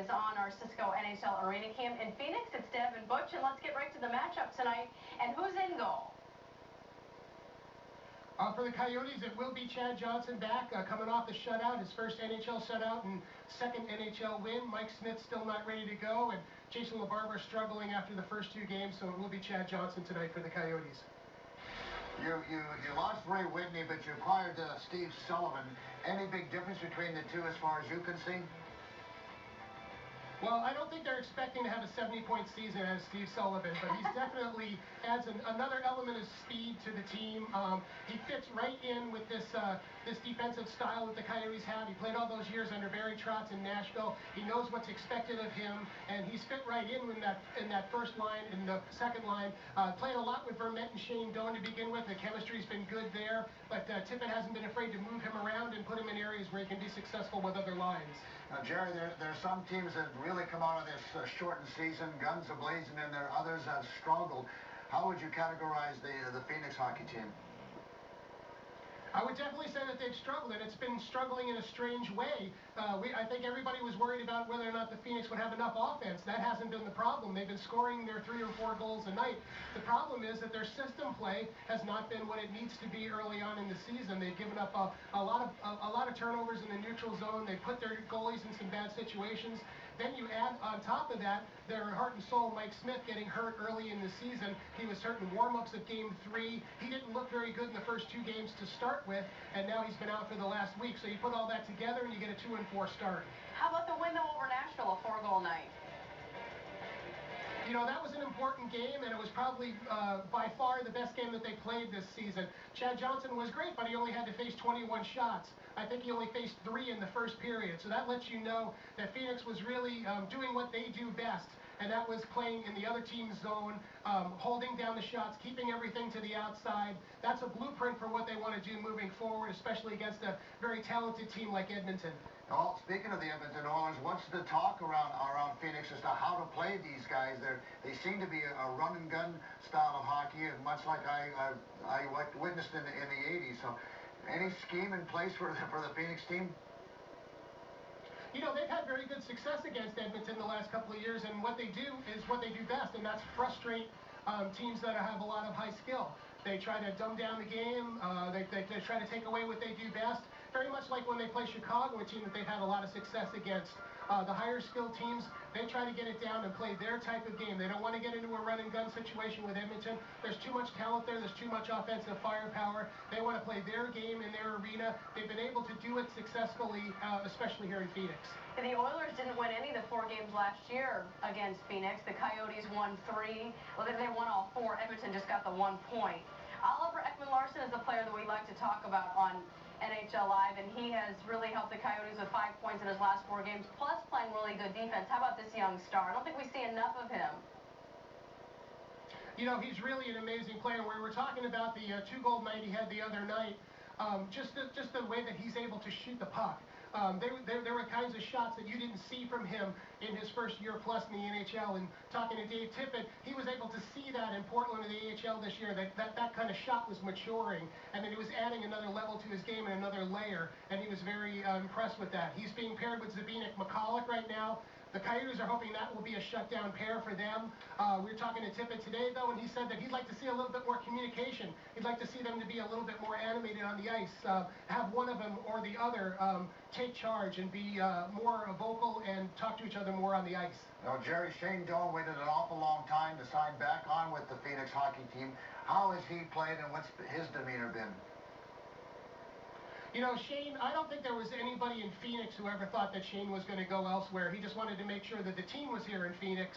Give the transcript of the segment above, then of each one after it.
is on our Cisco NHL Arena Cam. In Phoenix, it's Deb and Butch, and let's get right to the matchup tonight. And who's in goal? For the Coyotes, it will be Chad Johnson back, coming off the shutout, his first NHL shutout and second NHL win. Mike Smith still not ready to go, and Jason LaBarbera struggling after the first two games, so it will be Chad Johnson tonight for the Coyotes. You lost Ray Whitney, but you acquired Steve Sullivan. Any big difference between the two as far as you can see? Well, I don't think they're expecting to have a 70-point season as Steve Sullivan, but he's definitely adds another element of speed to the team. He fits right in with this defensive style that the Coyotes have. He played all those years under Barry Trotz in Nashville. He knows what's expected of him, and he's fit right in that first line and the second line. Played a lot with Vermette and Shane Doan to begin with. The chemistry's been good there, but Tippett hasn't been afraid to move him around and put him in areas where he can be successful with other lines. Now, Jerry, there are some teams that really come out of this shortened season, guns a-blazing, and there are others that have struggled. How would you categorize the Phoenix hockey team? I would definitely say that they've struggled, and it's been struggling in a strange way. I think everybody was worried about whether or not the Phoenix would have enough offense. That hasn't been the problem. They've been scoring their 3 or 4 goals a night. The problem is that their system play has not been what it needs to be early on in the season. They've given up a lot of turnovers in the neutral zone. They put their goalies in some bad situations. Then you add on top of that their heart and soul Mike Smith getting hurt early in the season. He was hurt in warm-ups of Game 3. He didn't look very good in the first 2 games to start with, and now he's been out for the last week. So you put all that together and you get a 2-4 start. How about the win over Nashville, a 4-goal night? You know, that was an important game, and it was probably by far the best game that they played this season. Chad Johnson was great, but he only had to face 21 shots. I think he only faced 3 in the first period. So that lets you know that Phoenix was really doing what they do best, and that was playing in the other team's zone, holding down the shots, keeping everything to the outside. That's a blueprint for what they want to do moving forward, especially against a very talented team like Edmonton. Well, speaking of the Edmonton Oilers, what's the talk around Phoenix as to how to play these guys? They seem to be a run-and-gun style of hockey, much like I witnessed in the 80s. So any scheme in place for the Phoenix team? You know, they've had very good success against Edmonton the last couple of years, and what they do is what they do best, and that's frustrate teams that have a lot of high skill. They try to dumb down the game. They try to take away what they do best. Very much like when they play Chicago, a team that they've had a lot of success against. The higher skilled teams, they try to get it down and play their type of game. They don't want to get into a run and gun situation with Edmonton. There's too much talent there. There's too much offensive firepower. They want to play their game in their arena. They've been able to do it successfully, especially here in Phoenix. And the Oilers didn't win any of the 4 games last year against Phoenix. The Coyotes won 3. Well, they won all 4. Edmonton just got the 1 point. Oliver Ekman-Larsson is the player that we'd like to talk about on NHL Live, and he has really helped the Coyotes with 5 points in his last 4 games, plus playing really good defense. How about this young star? I don't think we see enough of him. You know, he's really an amazing player. We were talking about the 2-goal night he had the other night. Just the way that he's able to shoot the puck. There were kinds of shots that you didn't see from him in his first year plus in the NHL. And talking to Dave Tippett, he was able to see that in Portland in the AHL this year, that kind of shot was maturing, and then he was adding another level to his game and another layer, and he was very impressed with that. He's being paired with Zbigniew McCulloch right now. The Coyotes are hoping that will be a shutdown pair for them. We were talking to Tippett today, though, and he said that he'd like to see a little bit more communication. He'd like to see them to be a little bit more animated on the ice, have one of them or the other take charge and be more vocal and talk to each other more on the ice. Now, Jerry, Shane Doan waited an awful long time to sign back on with the Phoenix hockey team. How has he played, and what's his demeanor been? You know, Shane, I don't think there was anybody in Phoenix who ever thought that Shane was going to go elsewhere. He just wanted to make sure that the team was here in Phoenix.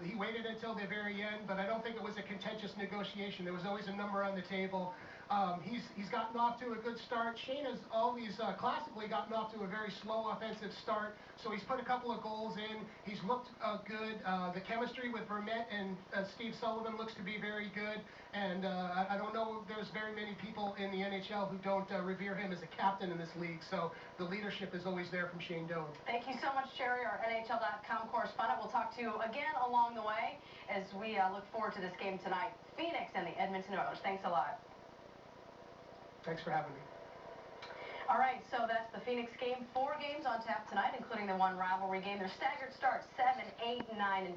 He waited until the very end, but I don't think it was a contentious negotiation. There was always a number on the table. He's gotten off to a good start. Shane has always classically gotten off to a very slow offensive start, so he's put a couple of goals in. He's looked good. The chemistry with Vermette and Steve Sullivan looks to be very good, and I don't know if there's very many people in the NHL who don't revere him as a captain in this league, so the leadership is always there from Shane Doan. Thank you so much, Jerry, our NHL.com correspondent. We'll talk to you again along the way as we look forward to this game tonight. Phoenix and the Edmonton Oilers. Thanks a lot. Thanks for having me. All right, so that's the Phoenix game. 4 games on tap tonight, including the one rivalry game. Their staggered starts, 7, 8, 9, and